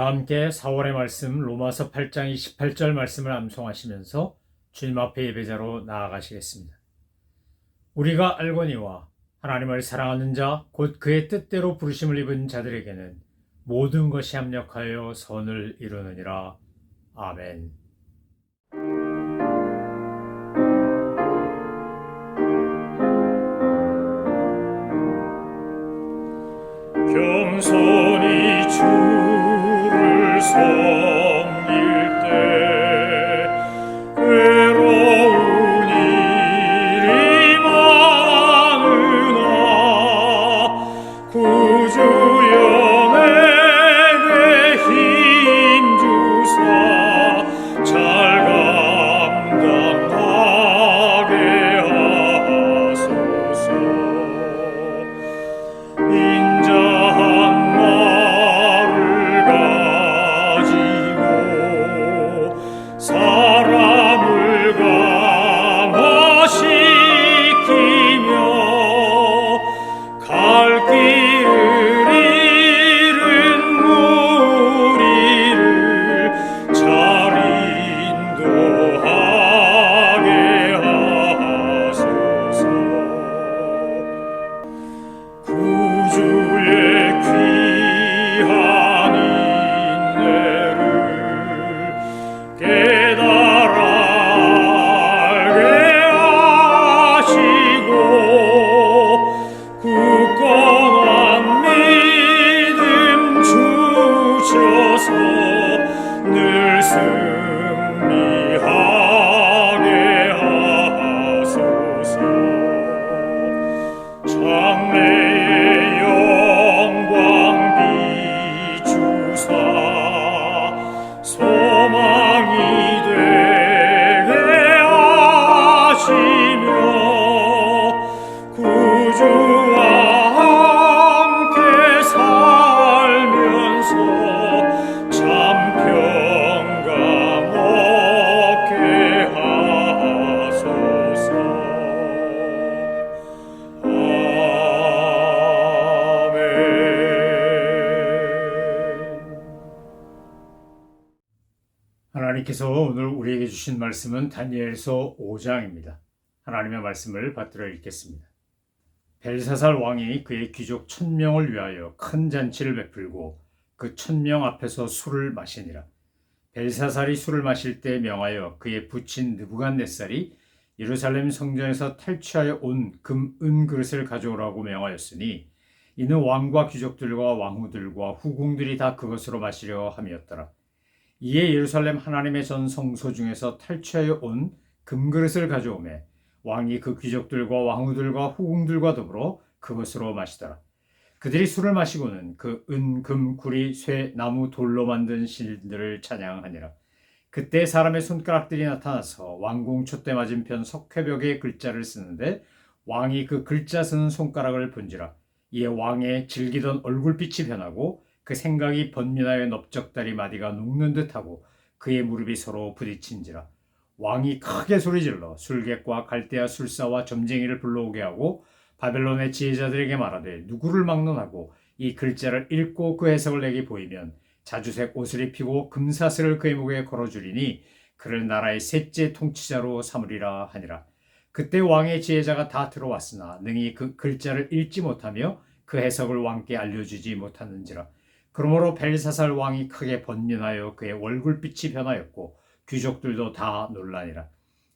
저와 함께 4월의 말씀 로마서 8장 28절 말씀을 암송하시면서 주님 앞에 예배자로 나아가시겠습니다. 우리가 알거니와 하나님을 사랑하는 자 곧 그의 뜻대로 부르심을 입은 자들에게는 모든 것이 합력하여 선을 이루느니라. 아멘. 겸손히 주를 섬길 때 괴로운 일이 많으나 구주 영에게 힘 주사 잘 감당하게 하소서. 인자한 말을 가지고 사람을 감화시키며 갈 길을 잃은 무리를 잘 인도하게 하소서. 구주의 귀한 인내를 깨달아 알게 하시고 굳건한 믿음 주셔서 늘 승리하게 하소서. 장래의 영광 비추사 소망이 되게 하시며 구주와 함께 살면서 참 평강 얻게 하소서. 하나님께서 오늘 우리에게 주신 말씀은 다니엘서 5장입니다. 하나님의 말씀을 받들어 읽겠습니다. 벨사살 왕이 그의 귀족 1000명을 위하여 큰 잔치를 베풀고 그 1000명 앞에서 술을 마시니라. 벨사살이 술을 마실 때 명하여 그의 부친 느부갓네살이 예루살렘 성전에서 탈취하여 온 금, 은 그릇을 가져오라고 명하였으니 이는 왕과 귀족들과 왕후들과 후궁들이 다 그것으로 마시려 함이었더라. 이에 예루살렘 하나님의 전 성소 중에서 탈취하여 온 금그릇을 가져오매 왕이 그 귀족들과 왕후들과 후궁들과 더불어 그것으로 마시더라. 그들이 술을 마시고는 그 은, 금, 구리, 쇠, 나무, 돌로 만든 신들을 찬양하니라. 그때 사람의 손가락들이 나타나서 왕궁 촛대 맞은편 석회벽에 글자를 쓰는데 왕이 그 글자 쓰는 손가락을 본지라. 이에 왕의 질기던 얼굴빛이 변하고 그 생각이 번민하여 넓적다리 마디가 녹는 듯하고 그의 무릎이 서로 부딪힌지라. 왕이 크게 소리질러 술객과 갈대아 술사와 점쟁이를 불러오게 하고 바벨론의 지혜자들에게 말하되 누구를 막론하고 이 글자를 읽고 그 해석을 내게 보이면 자주색 옷을 입히고 금사슬을 그의 목에 걸어주리니 그를 나라의 셋째 통치자로 삼으리라 하니라. 그때 왕의 지혜자가 다 들어왔으나 능히 그 글자를 읽지 못하며 그 해석을 왕께 알려주지 못하는지라. 그러므로 벨사살 왕이 크게 번민하여 그의 얼굴빛이 변하였고 귀족들도 다 놀라니라.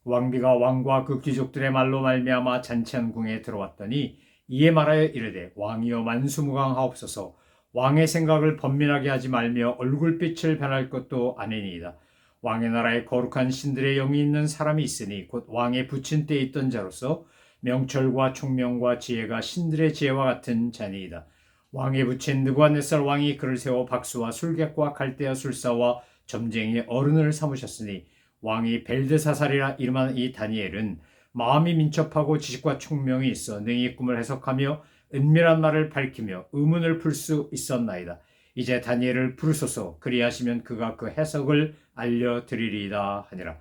왕비가 왕과 그 귀족들의 말로 말미암아 잔치한궁에 들어왔더니 이에 말하여 이르되 왕이여 만수무강하옵소서. 왕의 생각을 번민하게 하지 말며 얼굴빛을 변할 것도 아니니이다. 왕의 나라에 거룩한 신들의 영이 있는 사람이 있으니 곧 왕의 부친 때에 있던 자로서 명철과 총명과 지혜가 신들의 지혜와 같은 자니이다. 왕의 부친 느부갓네살 왕이 그를 세워 박수와 술객과 갈대아 술사와 점쟁이의 어른을 삼으셨으니 왕이 벨드사살이라 이름한 이 다니엘은 마음이 민첩하고 지식과 총명이 있어 능히 꿈을 해석하며 은밀한 말을 밝히며 의문을 풀 수 있었나이다. 이제 다니엘을 부르소서. 그리하시면 그가 그 해석을 알려드리리이다 하니라.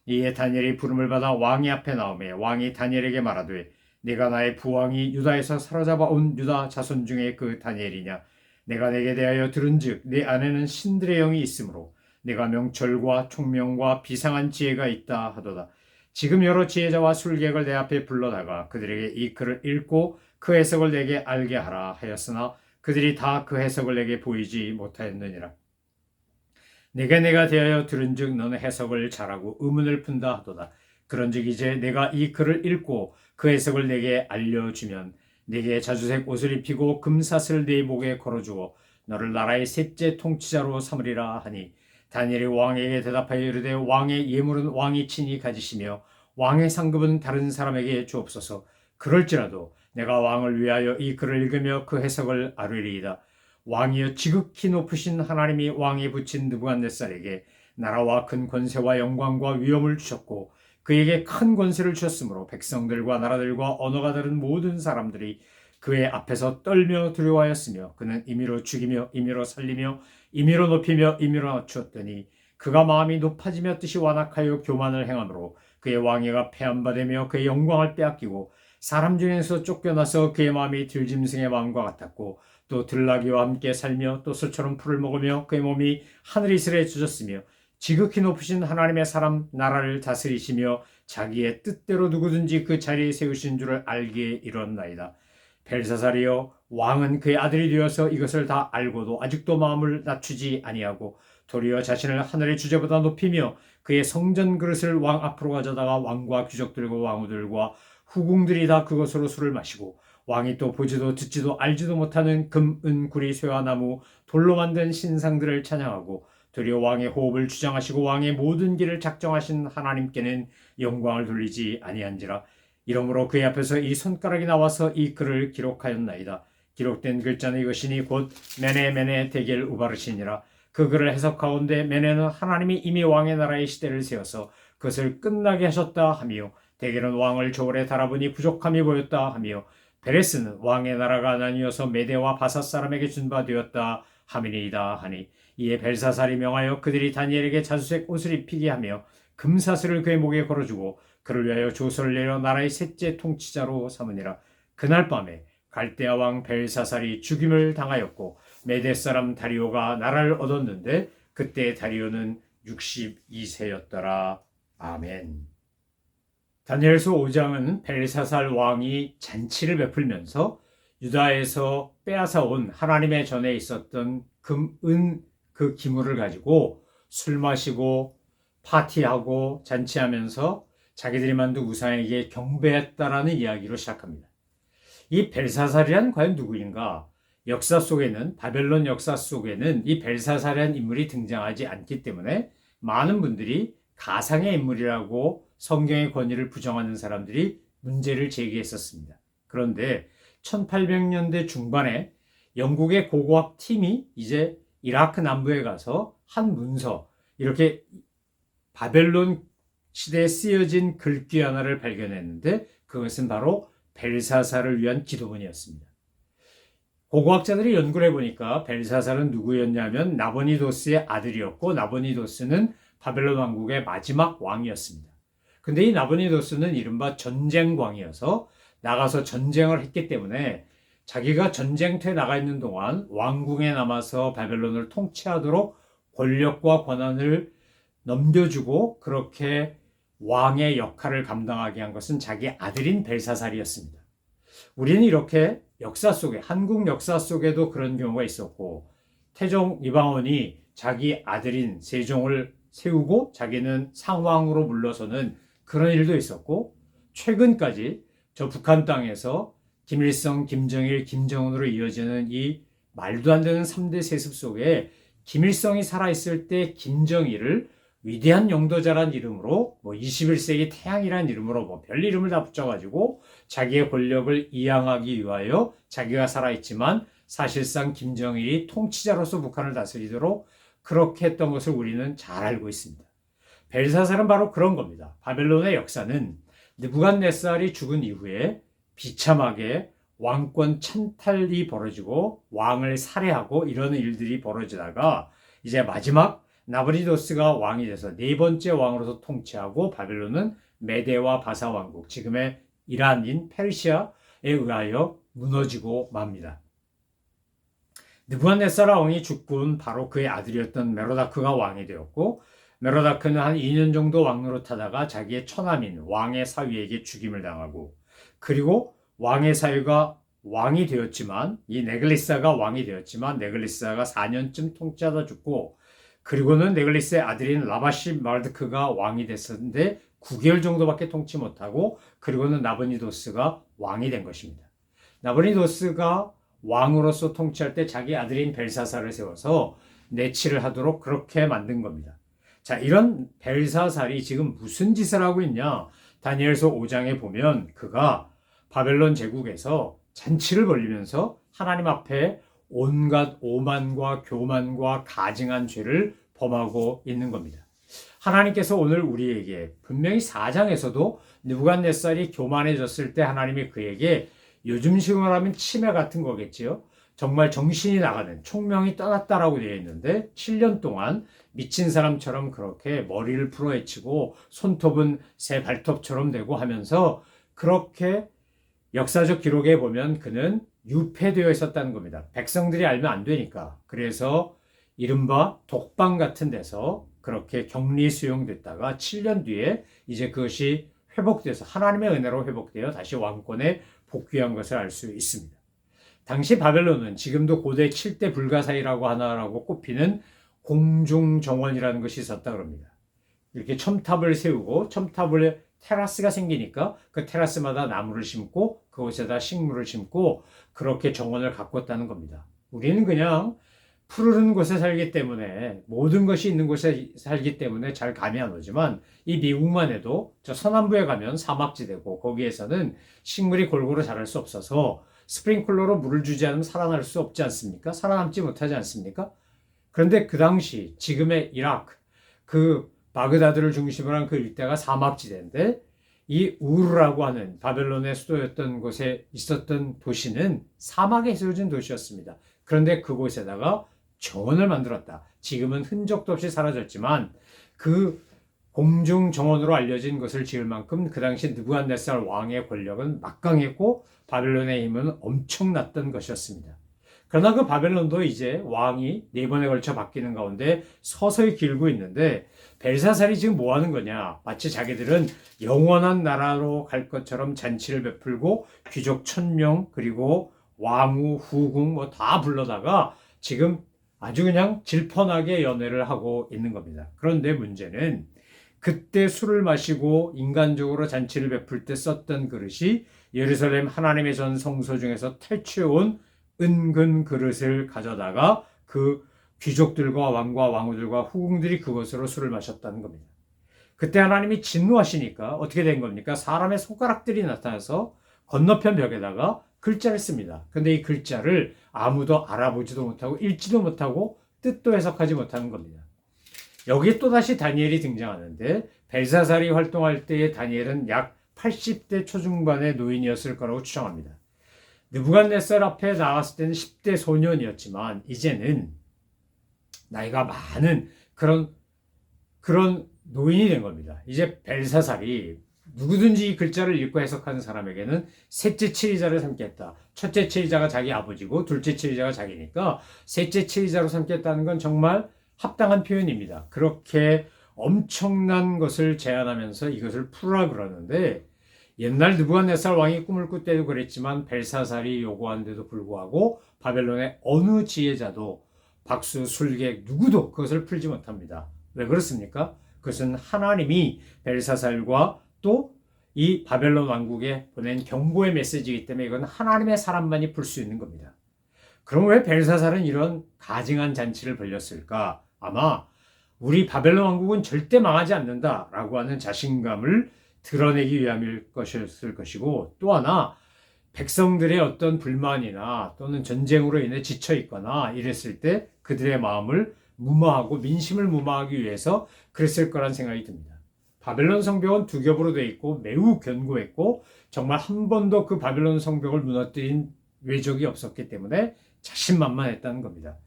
이에 다니엘이 부름을 받아 왕이 앞에 나오매 왕이 다니엘에게 말하되 네가 나의 부왕이 유다에서 사로잡아 온 유다 자손 중에 그 다니엘이냐? 내가 내게 대하여 들은즉 내 안에는 신들의 영이 있으므로 내가 명철과 총명과 비상한 지혜가 있다 하도다. 지금 여러 지혜자와 술객을 내 앞에 불러다가 그들에게 이 글을 읽고 그 해석을 내게 알게 하라 하였으나 그들이 다 그 해석을 내게 보이지 못하였느니라. 내가 대하여 들은즉 너는 해석을 잘하고 의문을 푼다 하도다. 그런즉 이제 내가 이 글을 읽고 그 해석을 내게 알려주면 내게 자주색 옷을 입히고 금사슬 네 목에 걸어주어 너를 나라의 셋째 통치자로 삼으리라 하니 다니엘이 왕에게 대답하여 이르되 왕의 예물은 왕이 친히 가지시며 왕의 상급은 다른 사람에게 주옵소서. 그럴지라도 내가 왕을 위하여 이 글을 읽으며 그 해석을 아뢰리이다. 왕이여 지극히 높으신 하나님이 왕에 붙인 느부갓네살에게 나라와 큰 권세와 영광과 위엄을 주셨고 그에게 큰 권세를 주셨으므로 백성들과 나라들과 언어가 다른 모든 사람들이 그의 앞에서 떨며 두려워하였으며 그는 임의로 죽이며 임의로 살리며 임의로 높이며 임의로 낮추었더니 그가 마음이 높아지며 뜻이 완악하여 교만을 행함으로 그의 왕위가 폐함받으며 그의 영광을 빼앗기고 사람 중에서 쫓겨나서 그의 마음이 들짐승의 마음과 같았고 또 들나귀와 함께 살며 또 소처럼 풀을 먹으며 그의 몸이 하늘 이슬에 젖었으며 지극히 높으신 하나님의 사람 나라를 다스리시며 자기의 뜻대로 누구든지 그 자리에 세우신 줄을 알기에 이뤘나이다. 벨사살이여 왕은 그의 아들이 되어서 이것을 다 알고도 아직도 마음을 낮추지 아니하고 도리어 자신을 하늘의 주제보다 높이며 그의 성전 그릇을 왕 앞으로 가져다가 왕과 귀족들과 왕후들과 후궁들이 다 그것으로 술을 마시고 왕이 또 보지도 듣지도 알지도 못하는 금, 은, 구리, 쇠와 나무, 돌로 만든 신상들을 찬양하고 도리어 왕의 호흡을 주장하시고 왕의 모든 길을 작정하신 하나님께는 영광을 돌리지 아니한지라. 이러므로 그의 앞에서 이 손가락이 나와서 이 글을 기록하였나이다. 기록된 글자는 이것이니 곧 메네 데겔 우바르시니라. 그 글을 해석하온데 메네는 하나님이 이미 왕의 나라의 시대를 세워서 그것을 끝나게 하셨다 하며 데겔은 왕을 저울에 달아보니 부족함이 보였다 하며 베레스는 왕의 나라가 나뉘어서 메대와 바사 사람에게 준 바 되었다 하미니이다 하니 이에 벨사살이 명하여 그들이 다니엘에게 자주색 옷을 입히게 하며 금사슬을 그의 목에 걸어주고 그를 위하여 조서를 내려 나라의 셋째 통치자로 삼으니라. 그날 밤에 갈대아 왕 벨사살이 죽임을 당하였고 메대 사람 다리오가 나라를 얻었는데 그때 다리오는 62세였더라. 아멘. 다니엘서 5장은 벨사살 왕이 잔치를 베풀면서 유다에서 빼앗아온 하나님의 전에 있었던 금, 은, 그 기물을 가지고 술 마시고 파티하고 잔치하면서 자기들이 만든 우상에게 경배했다라는 이야기로 시작합니다. 이 벨사살이란 과연 누구인가? 역사 속에는 바벨론 역사 속에는 이 벨사살이라는 인물이 등장하지 않기 때문에 많은 분들이 가상의 인물이라고 성경의 권위를 부정하는 사람들이 문제를 제기했었습니다. 그런데 1800년대 중반에 영국의 고고학 팀이 이제 이라크 남부에 가서 한 문서, 이렇게 바벨론 시대에 쓰여진 글귀 하나를 발견했는데 그것은 바로 벨사살을 위한 기도문이었습니다. 고고학자들이 연구를 해보니까 벨사살은 누구였냐면 나보니도스의 아들이었고 나보니도스는 바벨론 왕국의 마지막 왕이었습니다. 근데 이 나보니도스는 이른바 전쟁광이어서 나가서 전쟁을 했기 때문에 자기가 전쟁터에 나가 있는 동안 왕궁에 남아서 바벨론을 통치하도록 권력과 권한을 넘겨주고 그렇게 왕의 역할을 감당하게 한 것은 자기 아들인 벨사살이었습니다. 우리는 이렇게 역사 속에, 한국 역사 속에도 그런 경우가 있었고 태종 이방원이 자기 아들인 세종을 세우고 자기는 상왕으로 물러서는 그런 일도 있었고 최근까지 저 북한 땅에서 김일성, 김정일, 김정은으로 이어지는 이 말도 안 되는 3대 세습 속에 김일성이 살아있을 때 김정일을 위대한 영도자란 이름으로 21세기 태양이란 이름으로 별 이름을 다 붙여가지고 자기의 권력을 이양하기 위하여 자기가 살아있지만 사실상 김정일이 통치자로서 북한을 다스리도록 그렇게 했던 것을 우리는 잘 알고 있습니다. 벨사살은 바로 그런 겁니다. 바벨론의 역사는 느부갓네살이 죽은 이후에 비참하게 왕권 찬탈이 벌어지고 왕을 살해하고 이런 일들이 벌어지다가 이제 마지막 나보니도스가 왕이 돼서 네 번째 왕으로서 통치하고 바벨론은 메대와 바사 왕국, 지금의 이란인 페르시아에 의하여 무너지고 맙니다. 느부갓네살 왕이 죽고 바로 그의 아들이었던 메로다크가 왕이 되었고, 메로다크는 한 2년 정도 왕노릇하다가 자기의 처남인 왕의 사위에게 죽임을 당하고, 그리고 왕의 사위가 왕이 되었지만, 이 네글리사가 왕이 되었지만 네글리사가 4년쯤 통치하다 죽고, 그리고는 네글리스의 아들인 라바시 마르드크가 왕이 됐었는데 9개월 정도밖에 통치 못하고, 그리고는 나보니도스가 왕이 된 것입니다. 나보니도스가 왕으로서 통치할 때 자기 아들인 벨사살을 세워서 내치를 하도록 그렇게 만든 겁니다. 자, 이런 벨사살이 지금 무슨 짓을 하고 있냐? 다니엘서 5장에 보면 그가 바벨론 제국에서 잔치를 벌리면서 하나님 앞에 온갖 오만과 교만과 가증한 죄를 범하고 있는 겁니다. 하나님께서 오늘 우리에게 분명히 4장에서도 느부갓네살이 교만해졌을 때 하나님이 그에게 요즘식으로 하면 치매 같은 거겠지요. 정말 정신이 나가는 총명이 떠났다라고 되어 있는데 7년 동안 미친 사람처럼 그렇게 머리를 풀어헤치고 손톱은 새 발톱처럼 되고 하면서 그렇게 역사적 기록에 보면 그는 유폐되어 있었다는 겁니다. 백성들이 알면 안 되니까. 그래서 이른바 독방 같은 데서 그렇게 격리 수용됐다가 7년 뒤에 이제 그것이 회복돼서 하나님의 은혜로 회복되어 다시 왕권에 복귀한 것을 알 수 있습니다. 당시 바벨론은 지금도 고대 7대 불가사의라고 하나라고 꼽히는 공중정원이라는 것이 있었다 그럽니다. 이렇게 첨탑을 세우고 첨탑에 테라스가 생기니까 그 테라스마다 나무를 심고 그곳에다 식물을 심고 그렇게 정원을 가꿨다는 겁니다. 우리는 그냥 푸르른 곳에 살기 때문에 모든 것이 있는 곳에 살기 때문에 잘 감이 안 오지만 이 미국만 해도 저 서남부에 가면 사막지대고 거기에서는 식물이 골고루 자랄 수 없어서 스프링클러로 물을 주지 않으면 살아날 수 없지 않습니까? 살아남지 못하지 않습니까? 그런데 그 당시 지금의 이라크 그 바그다드를 중심으로 한 그 일대가 사막지대인데 이 우르라고 하는 바벨론의 수도였던 곳에 있었던 도시는 사막에 세워진 도시였습니다. 그런데 그곳에다가 정원을 만들었다. 지금은 흔적도 없이 사라졌지만 그 공중 정원으로 알려진 것을 지을 만큼 그 당시 느부갓네살 왕의 권력은 막강했고 바벨론의 힘은 엄청났던 것이었습니다. 그러나 그 바벨론도 이제 왕이 4번에 걸쳐 바뀌는 가운데 서서히 길고 있는데 벨사살이 지금 뭐 하는 거냐? 마치 자기들은 영원한 나라로 갈 것처럼 잔치를 베풀고 귀족 1000명 그리고 왕후, 후궁 뭐 다 불러다가 지금 아주 그냥 질펀하게 연애를 하고 있는 겁니다. 그런데 문제는 그때 술을 마시고 인간적으로 잔치를 베풀 때 썼던 그릇이 예루살렘 하나님의 전 성소 중에서 탈취해온 은근 그릇을 가져다가 그 귀족들과 왕과 왕후들과 후궁들이 그것으로 술을 마셨다는 겁니다. 그때 하나님이 진노하시니까 어떻게 된 겁니까? 사람의 손가락들이 나타나서 건너편 벽에다가 글자를 씁니다. 근데 이 글자를 아무도 알아보지도 못하고 읽지도 못하고 뜻도 해석하지 못하는 겁니다. 여기에 또다시 다니엘이 등장하는데 벨사살이 활동할 때의 다니엘은 약 80대 초중반의 노인이었을 거라고 추정합니다. 느부갓네살 앞에 나왔을 때는 10대 소년이었지만 이제는 나이가 많은 그런 노인이 된 겁니다. 이제 벨사살이 누구든지 이 글자를 읽고 해석하는 사람에게는 셋째 치리자를 삼겠다. 첫째 치리자가 자기 아버지고 둘째 치리자가 자기니까 셋째 치리자로 삼겠다는 건 정말 합당한 표현입니다. 그렇게 엄청난 것을 제안하면서 이것을 풀으라 그러는데 옛날 느부갓네살 왕이 꿈을 꿀 때도 그랬지만 벨사살이 요구한 데도 불구하고 바벨론의 어느 지혜자도 박수, 술객 누구도 그것을 풀지 못합니다. 왜 그렇습니까? 그것은 하나님이 벨사살과 또 이 바벨론 왕국에 보낸 경고의 메시지이기 때문에 이건 하나님의 사람만이 풀 수 있는 겁니다. 그럼 왜 벨사살은 이런 가증한 잔치를 벌였을까? 아마 우리 바벨론 왕국은 절대 망하지 않는다라고 하는 자신감을 드러내기 위함일 것이었을 것이고 또 하나 백성들의 어떤 불만이나 또는 전쟁으로 인해 지쳐 있거나 이랬을 때 그들의 마음을 무마하고 민심을 무마하기 위해서 그랬을 거란 생각이 듭니다. 바벨론 성벽은 2겹으로 되어 있고 매우 견고했고 정말 한 번도 그 바벨론 성벽을 무너뜨린 외적이 없었기 때문에 자신만만했다는 겁니다.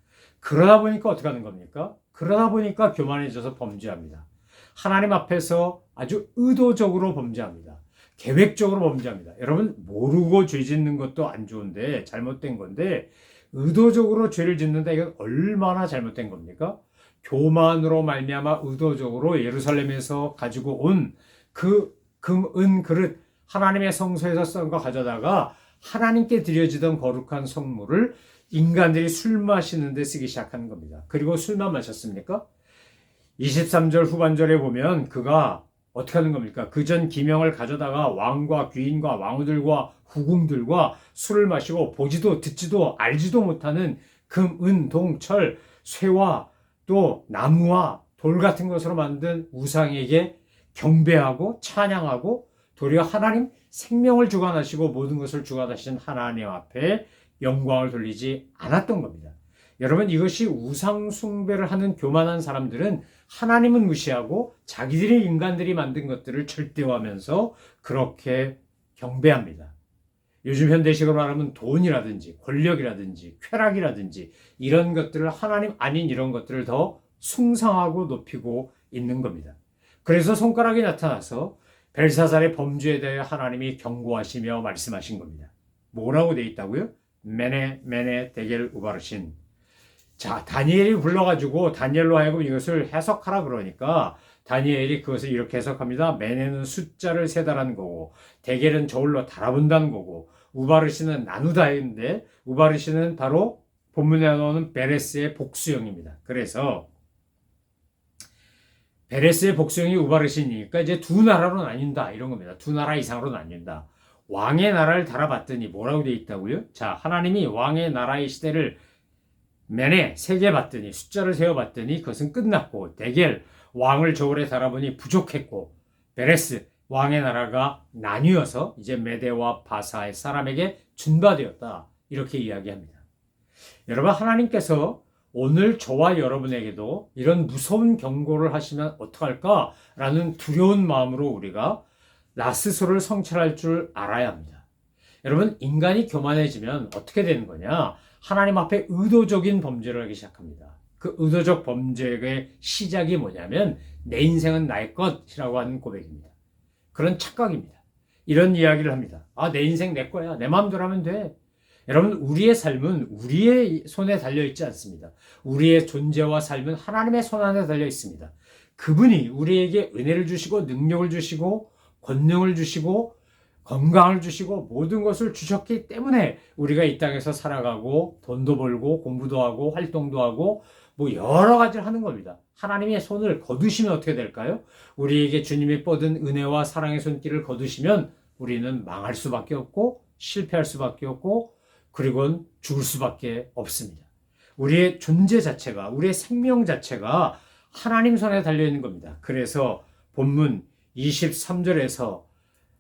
그러다 보니까 어떻게 하는 겁니까? 그러다 보니까 교만해져서 범죄합니다. 하나님 앞에서 아주 의도적으로 범죄합니다. 계획적으로 범죄합니다. 여러분 모르고 죄 짓는 것도 안 좋은데 잘못된 건데 의도적으로 죄를 짓는다. 이건 얼마나 잘못된 겁니까? 교만으로 말미암아 의도적으로 예루살렘에서 가지고 온 그 금, 은 그릇, 하나님의 성소에서 썬 거 가져다가 하나님께 드려지던 거룩한 성물을 인간들이 술 마시는 데 쓰기 시작하는 겁니다. 그리고 술만 마셨습니까? 23절 후반절에 보면 그가 어떻게 하는 겁니까? 그 전 기명을 가져다가 왕과 귀인과 왕후들과 후궁들과 술을 마시고 보지도 듣지도 알지도 못하는 금, 은, 동, 철, 쇠와 또 나무와 돌 같은 것으로 만든 우상에게 경배하고 찬양하고 도리어 하나님 생명을 주관하시고 모든 것을 주관하신 하나님 앞에 영광을 돌리지 않았던 겁니다. 여러분, 이것이 우상 숭배를 하는 교만한 사람들은 하나님은 무시하고 자기들이 인간들이 만든 것들을 절대화하면서 그렇게 경배합니다. 요즘 현대식으로 말하면 돈이라든지 권력이라든지 쾌락이라든지 이런 것들을 하나님 아닌 이런 것들을 더 숭상하고 높이고 있는 겁니다. 그래서 손가락이 나타나서 벨사살의 범죄에 대해 하나님이 경고하시며 말씀하신 겁니다. 뭐라고 돼 있다고요? 메네 메네 데겔 우바르신. 자, 다니엘이 불러가지고 다니엘로 하여금 이것을 해석하라 그러니까 다니엘이 그것을 이렇게 해석합니다. 메네는 숫자를 세다라는 거고 데겔은 저울로 달아본다는 거고 우바르시는 나누다인데 우바르시는 바로 본문에 나오는 베레스의 복수형입니다. 그래서 베레스의 복수형이 우바르시니까 이제 두 나라로 나뉜다 이런 겁니다. 두 나라 이상으로 나뉜다. 왕의 나라를 달아봤더니 뭐라고 되어 있다고요? 자, 하나님이 왕의 나라의 시대를 맨에 세개봤더니 숫자를 세어봤더니 그것은 끝났고 데겔 왕을 저울에 달아보니 부족했고 베레스 왕의 나라가 나뉘어서 이제 메대와 바사의 사람에게 준바되었다 이렇게 이야기합니다. 여러분, 하나님께서 오늘 저와 여러분에게도 이런 무서운 경고를 하시면 어떡할까라는 두려운 마음으로 우리가 나 스스로를 성찰할 줄 알아야 합니다. 여러분, 인간이 교만해지면 어떻게 되는 거냐? 하나님 앞에 의도적인 범죄를 하기 시작합니다. 그 의도적 범죄의 시작이 뭐냐면 내 인생은 나의 것이라고 하는 고백입니다. 그런 착각입니다. 이런 이야기를 합니다. 아, 내 인생 내 거야. 내 마음대로 하면 돼. 여러분, 우리의 삶은 우리의 손에 달려있지 않습니다. 우리의 존재와 삶은 하나님의 손 안에 달려 있습니다. 그분이 우리에게 은혜를 주시고 능력을 주시고 권능을 주시고 건강을 주시고 모든 것을 주셨기 때문에 우리가 이 땅에서 살아가고 돈도 벌고 공부도 하고 활동도 하고 뭐 여러 가지를 하는 겁니다. 하나님의 손을 거두시면 어떻게 될까요? 우리에게 주님이 뻗은 은혜와 사랑의 손길을 거두시면 우리는 망할 수밖에 없고 실패할 수밖에 없고 그리고는 죽을 수밖에 없습니다. 우리의 존재 자체가 우리의 생명 자체가 하나님 손에 달려있는 겁니다. 그래서 본문 23절에서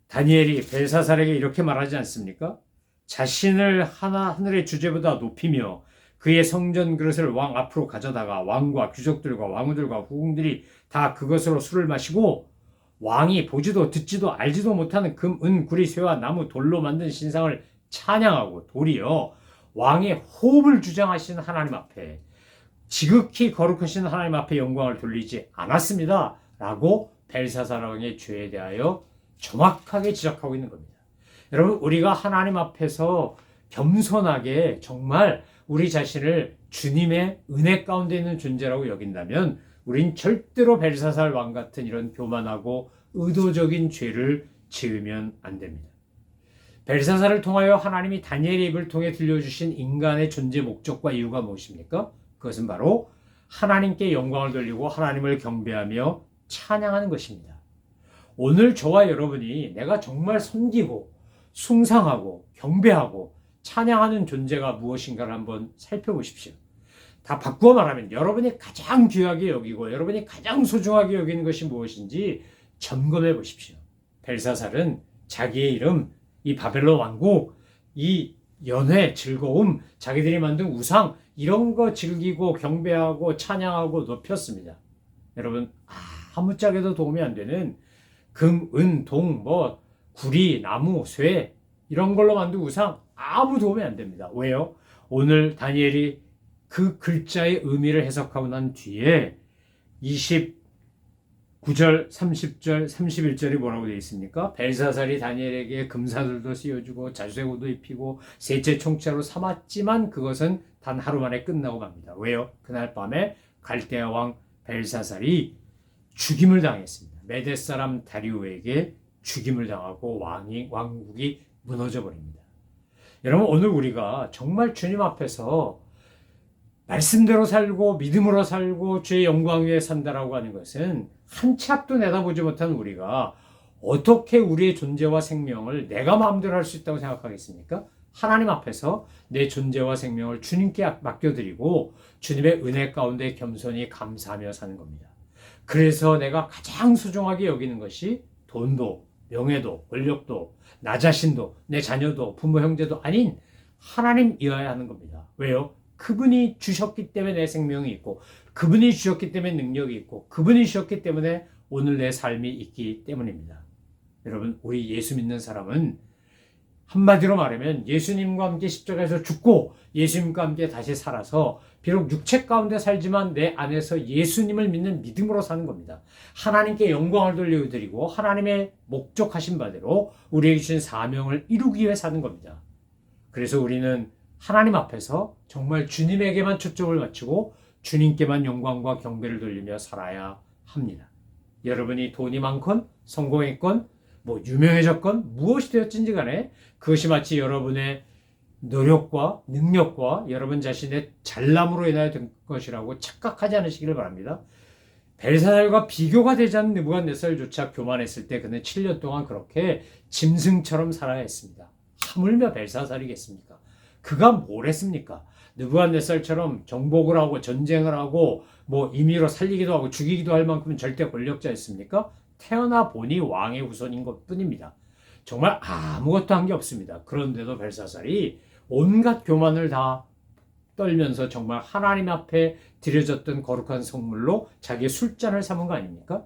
다니엘이 벨사살에게 이렇게 말하지 않습니까? 자신을 하늘의 주제보다 높이며 그의 성전 그릇을 왕 앞으로 가져다가 왕과 귀족들과 왕후들과 후궁들이 다 그것으로 술을 마시고 왕이 보지도 듣지도 알지도 못하는 금, 은, 구리, 쇠와 나무, 돌로 만든 신상을 찬양하고 도리어 왕의 호흡을 주장하신 하나님 앞에 지극히 거룩하신 하나님 앞에 영광을 돌리지 않았습니다. 라고 벨사살 왕의 죄에 대하여 정확하게 지적하고 있는 겁니다. 여러분, 우리가 하나님 앞에서 겸손하게 정말 우리 자신을 주님의 은혜 가운데 있는 존재라고 여긴다면 우린 절대로 벨사살 왕 같은 이런 교만하고 의도적인 죄를 지으면 안 됩니다. 벨사살을 통하여 하나님이 다니엘의 입을 통해 들려주신 인간의 존재 목적과 이유가 무엇입니까? 그것은 바로 하나님께 영광을 돌리고 하나님을 경배하며 찬양하는 것입니다. 오늘 저와 여러분이 내가 정말 섬기고 숭상하고 경배하고 찬양하는 존재가 무엇인가를 한번 살펴보십시오. 다 바꾸어 말하면 여러분이 가장 귀하게 여기고 여러분이 가장 소중하게 여기는 것이 무엇인지 점검해 보십시오. 벨사살은 자기의 이름, 이 바벨론 왕국, 이 연회, 즐거움, 자기들이 만든 우상 이런 거 즐기고 경배하고 찬양하고 높였습니다. 여러분, 아무짝에도 도움이 안 되는 금, 은, 동, 구리, 나무, 쇠 이런 걸로 만든 우상 아무 도움이 안 됩니다. 왜요? 오늘 다니엘이 그 글자의 의미를 해석하고 난 뒤에 9절, 30절, 31절이 뭐라고 되어 있습니까? 벨사살이 다니엘에게 금사들도 씌워주고 자주색옷도 입히고 셋째 총자로 삼았지만 그것은 단 하루 만에 끝나고 맙니다. 왜요? 그날 밤에 갈대아 왕 벨사살이 죽임을 당했습니다. 메대 사람 다리오에게 죽임을 당하고 왕국이 무너져 버립니다. 여러분, 오늘 우리가 정말 주님 앞에서 말씀대로 살고 믿음으로 살고 주의 영광 위에 산다라고 하는 것은 한 치 앞도 내다보지 못한 우리가 어떻게 우리의 존재와 생명을 내가 마음대로 할 수 있다고 생각하겠습니까? 하나님 앞에서 내 존재와 생명을 주님께 맡겨드리고 주님의 은혜 가운데 겸손히 감사하며 사는 겁니다. 그래서 내가 가장 소중하게 여기는 것이 돈도, 명예도, 권력도, 나 자신도, 내 자녀도, 부모, 형제도 아닌 하나님이어야 하는 겁니다. 왜요? 그분이 주셨기 때문에 내 생명이 있고, 그분이 주셨기 때문에 능력이 있고, 그분이 주셨기 때문에 오늘 내 삶이 있기 때문입니다. 여러분, 우리 예수 믿는 사람은 한마디로 말하면 예수님과 함께 십자가에서 죽고 예수님과 함께 다시 살아서 비록 육체 가운데 살지만 내 안에서 예수님을 믿는 믿음으로 사는 겁니다. 하나님께 영광을 돌려드리고 하나님의 목적하신 바대로 우리에게 주신 사명을 이루기 위해 사는 겁니다. 그래서 우리는 하나님 앞에서 정말 주님에게만 초점을 맞추고 주님께만 영광과 경배를 돌리며 살아야 합니다. 여러분이 돈이 많건 성공했건 유명해졌건 무엇이 되었든지 간에 그것이 마치 여러분의 노력과 능력과 여러분 자신의 잘남으로 인하여 된 것이라고 착각하지 않으시기를 바랍니다. 벨사살과 비교가 되지 않는 느부갓네살조차 교만했을 때 그는 7년 동안 그렇게 짐승처럼 살아야 했습니다. 하물며 벨사살이겠습니까? 그가 뭘 했습니까? 느부갓네살처럼 정복을 하고 전쟁을 하고 임의로 살리기도 하고 죽이기도 할 만큼 절대 권력자였습니까? 태어나 보니 왕의 후손인 것 뿐입니다. 정말 아무것도 한 게 없습니다. 그런데도 벨사살이 온갖 교만을 다 떨면서 정말 하나님 앞에 드려졌던 거룩한 성물로 자기의 술잔을 삼은 거 아닙니까?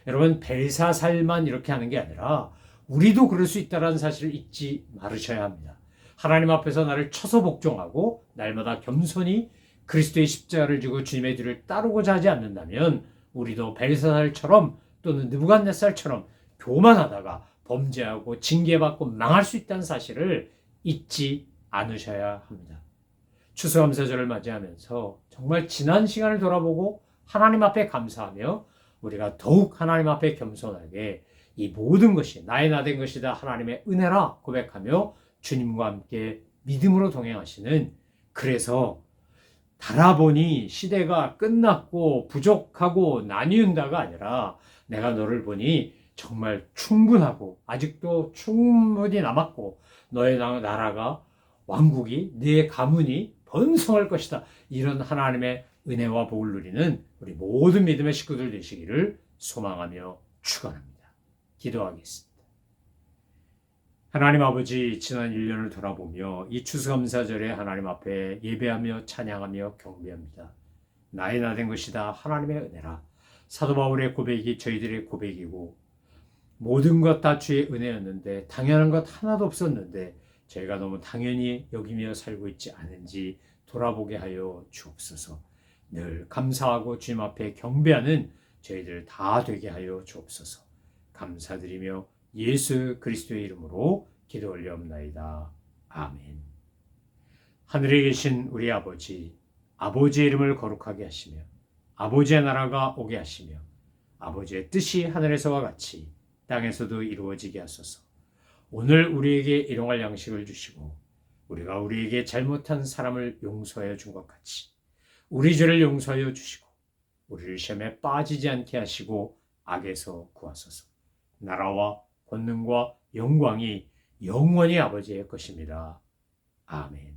여러분, 벨사살만 이렇게 하는 게 아니라 우리도 그럴 수 있다는 사실을 잊지 말으셔야 합니다. 하나님 앞에서 나를 쳐서 복종하고 날마다 겸손히 그리스도의 십자가를 지고 주님의 뒤를 따르고자 하지 않는다면 우리도 벨사살처럼 또는 느부갓네살처럼 교만하다가 범죄하고 징계받고 망할 수 있다는 사실을 잊지 않으셔야 합니다. 추수감사절을 맞이하면서 정말 지난 시간을 돌아보고 하나님 앞에 감사하며 우리가 더욱 하나님 앞에 겸손하게 이 모든 것이 나의 나 된 것이다 하나님의 은혜라 고백하며 주님과 함께 믿음으로 동행하시는, 그래서 달아보니 시대가 끝났고 부족하고 나뉘는다가 아니라 내가 너를 보니 정말 충분하고 아직도 충분히 남았고 너의 나라가 왕국이 네 가문이 번성할 것이다. 이런 하나님의 은혜와 복을 누리는 우리 모든 믿음의 식구들 되시기를 소망하며 축원합니다. 기도하겠습니다. 하나님 아버지, 지난 1년을 돌아보며 이 추수감사절에 하나님 앞에 예배하며 찬양하며 경배합니다. 나의 나 된 것이다 하나님의 은혜라. 사도 바울의 고백이 저희들의 고백이고 모든 것 다 주의 은혜였는데 당연한 것 하나도 없었는데 저희가 너무 당연히 여기며 살고 있지 않은지 돌아보게 하여 주옵소서. 늘 감사하고 주님 앞에 경배하는 저희들 다 되게 하여 주옵소서. 감사드리며 예수 그리스도의 이름으로 기도 올려옵나이다. 아멘. 하늘에 계신 우리 아버지, 아버지의 이름을 거룩하게 하시며 아버지의 나라가 오게 하시며 아버지의 뜻이 하늘에서와 같이 땅에서도 이루어지게 하소서. 오늘 우리에게 일용할 양식을 주시고 우리가 우리에게 잘못한 사람을 용서하여 준 것 같이 우리 죄를 용서하여 주시고 우리를 시험에 빠지지 않게 하시고 악에서 구하소서. 나라와 권능과 영광이 영원히 아버지의 것입니다. 아멘.